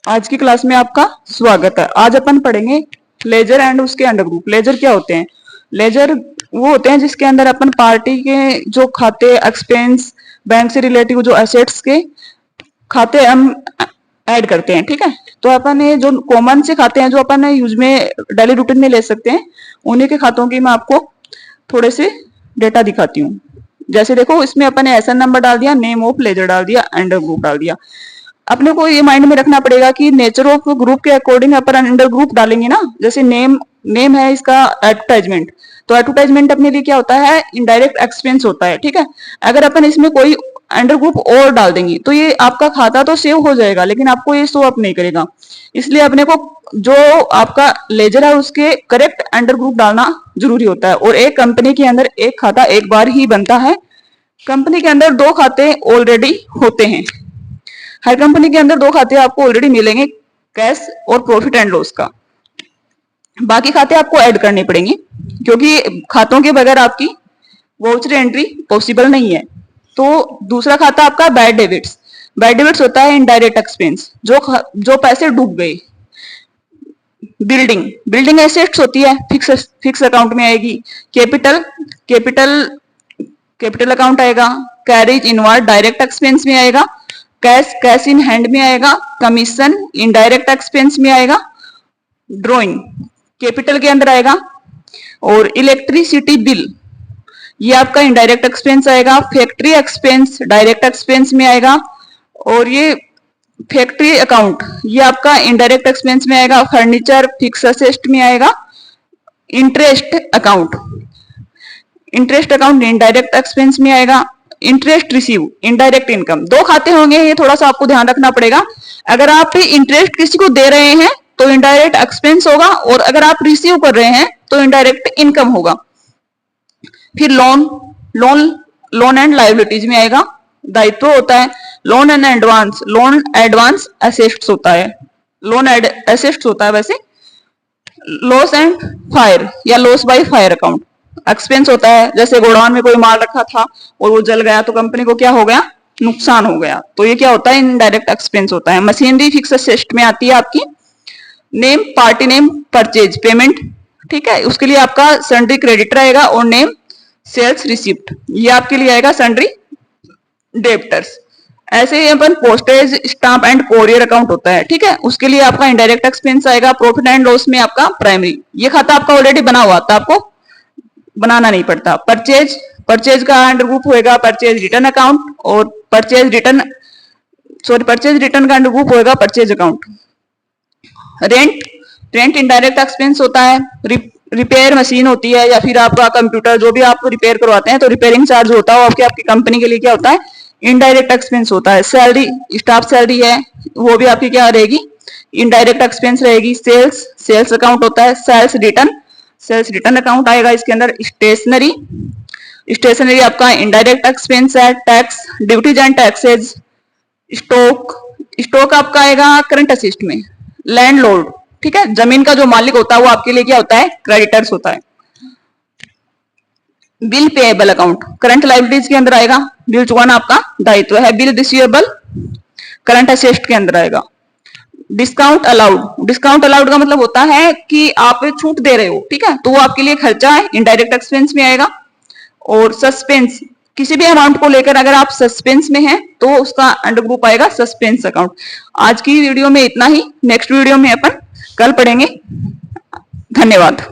आज की क्लास में आपका स्वागत है। आज अपन पढ़ेंगे लेजर एंड उसके अंडर ग्रुप। लेजर क्या होते हैं? लेजर वो होते हैं जिसके अंदर अपन पार्टी के जो खाते, एक्सपेंस, बैंक से रिलेटिव जो एसेट्स के खाते हम ऐड करते हैं। ठीक है, तो अपन ये जो कॉमन से खाते हैं जो अपन यूज में डेली रूटीन में ले सकते हैं, उन्हीं के खातों की मैं आपको थोड़े से डेटा दिखाती हूँ। जैसे देखो, इसमें अपन ने एसएन नंबर डाल दिया, नेम ऑफ लेजर डाल दिया, अंडर ग्रुप डाल दिया। अपने को ये माइंड में रखना पड़ेगा कि नेचर ऑफ ग्रुप के अकॉर्डिंग अपन अंडर ग्रुप डालेंगे ना। जैसे नेम है इसका एडवर्टाइजमेंट, तो एडवर्टाइजमेंट अपने लिए क्या होता है? इनडायरेक्ट एक्सपेंस होता है। ठीक है, अगर अपन इसमें कोई अंडर ग्रुप और डाल देंगे तो ये आपका खाता तो सेव हो जाएगा लेकिन आपको ये शो अप नहीं करेगा। इसलिए अपने को जो आपका लेजर है उसके करेक्ट अंडर ग्रुप डालना जरूरी होता है। और एक कंपनी के अंदर एक खाता एक बार ही बनता है। कंपनी के अंदर दो खाते ऑलरेडी होते हैं। हर कंपनी के अंदर दो खाते आपको ऑलरेडी मिलेंगे, कैश और प्रॉफिट एंड लॉस का। बाकी खाते आपको ऐड करने पड़ेंगे क्योंकि खातों के बगैर आपकी वाउचर एंट्री पॉसिबल नहीं है। तो दूसरा खाता आपका बैड डेबिट्स। बैड डेबिट्स होता है इनडायरेक्ट एक्सपेंस, जो पैसे डूब गए। बिल्डिंग एसेट्स होती है, फिक्स अकाउंट में आएगी। कैपिटल कैपिटल अकाउंट आएगा। कैरेज इनवर्ड डायरेक्ट एक्सपेंस में आएगा। कैश इन हैंड में आएगा। कमीशन इनडायरेक्ट एक्सपेंस में आएगा। ड्रॉइंग कैपिटल के अंदर आएगा। और इलेक्ट्रिसिटी बिल ये आपका इनडायरेक्ट एक्सपेंस आएगा। फैक्ट्री एक्सपेंस डायरेक्ट एक्सपेंस में आएगा। और ये फैक्ट्री अकाउंट ये आपका इनडायरेक्ट एक्सपेंस में आएगा। फर्नीचर फिक्स असेट में आएगा। इंटरेस्ट अकाउंट इनडायरेक्ट एक्सपेंस में आएगा। Interest receive indirect income. दो खाते होंगे, ये थोड़ा सा आपको ध्यान रखना पड़ेगा। अगर आप इंटरेस्ट किसी को दे रहे हैं तो इनडायरेक्ट एक्सपेंस होगा, और अगर आप रिसीव कर रहे हैं तो इनडायरेक्ट इनकम होगा। फिर लोन एंड लायबिलिटीज में आएगा। दायित्व होता है। लोन एडवांस एसेट्स होता है। एसेट्स होता है वैसे। लॉस एंड फायर या loss by fire account expense होता है। जैसे गोडाउन में कोई माल रखा था और वो जल गया तो कंपनी को क्या हो गया? नुकसान हो गया, तो ये क्या होता है? इनडायरेक्ट एक्सपेंस होता है। मशीनरी फिक्स असेट में आती है आपकी। Name party name purchase payment. ठीक है, उसके लिए आपका सन्ड्री क्रेडिटर आएगा। और नेम सेल्स रिसिप्ट ये आपके लिए आएगा सन्ड्री डेब्टर्स। ऐसे ही अपन postage stamp and courier account होता है। ठीक है, उसके लिए आपका इनडायरेक्ट एक्सपेंस आएगा। प्रॉफिट एंड लॉस में आपका प्राइमरी, ये खाता आपका ऑलरेडी बना हुआ था, आपको बनाना नहीं पड़ता। परचेज का अंडर ग्रुप होएगा परचेज रिटर्न अकाउंट। और परचेज रिटर्न का अंडर ग्रुप होएगा purchase account. Rent indirect expense होता है। रिपेयर मशीन होती है या फिर आपका कंप्यूटर जो भी आप रिपेयर करवाते हैं तो रिपेयरिंग चार्ज होता है, आपकी कंपनी के लिए क्या होता है? इनडायरेक्ट एक्सपेंस होता है। सैलरी स्टाफ सैलरी है वो भी आपकी क्या रहेगी? इनडायरेक्ट एक्सपेंस रहेगी। सेल्स अकाउंट होता है। सेल्स रिटर्न अकाउंट आएगा इसके अंदर। स्टेशनरी आपका इनडायरेक्ट एक्सपेंस है। Tax duties and taxes. Stock आपका आएगा करंट असिस्ट में। लैंडलॉर्ड, ठीक है, जमीन का जो मालिक होता है वो आपके लिए क्या होता है? क्रेडिटर्स होता है। Bill payable account current liabilities के अंदर आएगा। बिल चुकाना आपका दायित्व है। बिल रिसीवेबल करंट असेट के अंदर आएगा। डिस्काउंट अलाउड का मतलब होता है कि आप छूट दे रहे हो। ठीक है, तो वो आपके लिए खर्चा है, इनडायरेक्ट एक्सपेंस में आएगा। और सस्पेंस किसी भी अमाउंट को लेकर अगर आप सस्पेंस में हैं तो उसका अंडर ग्रुप आएगा सस्पेंस अकाउंट। आज की वीडियो में इतना ही। नेक्स्ट वीडियो में अपन कल पढ़ेंगे। धन्यवाद।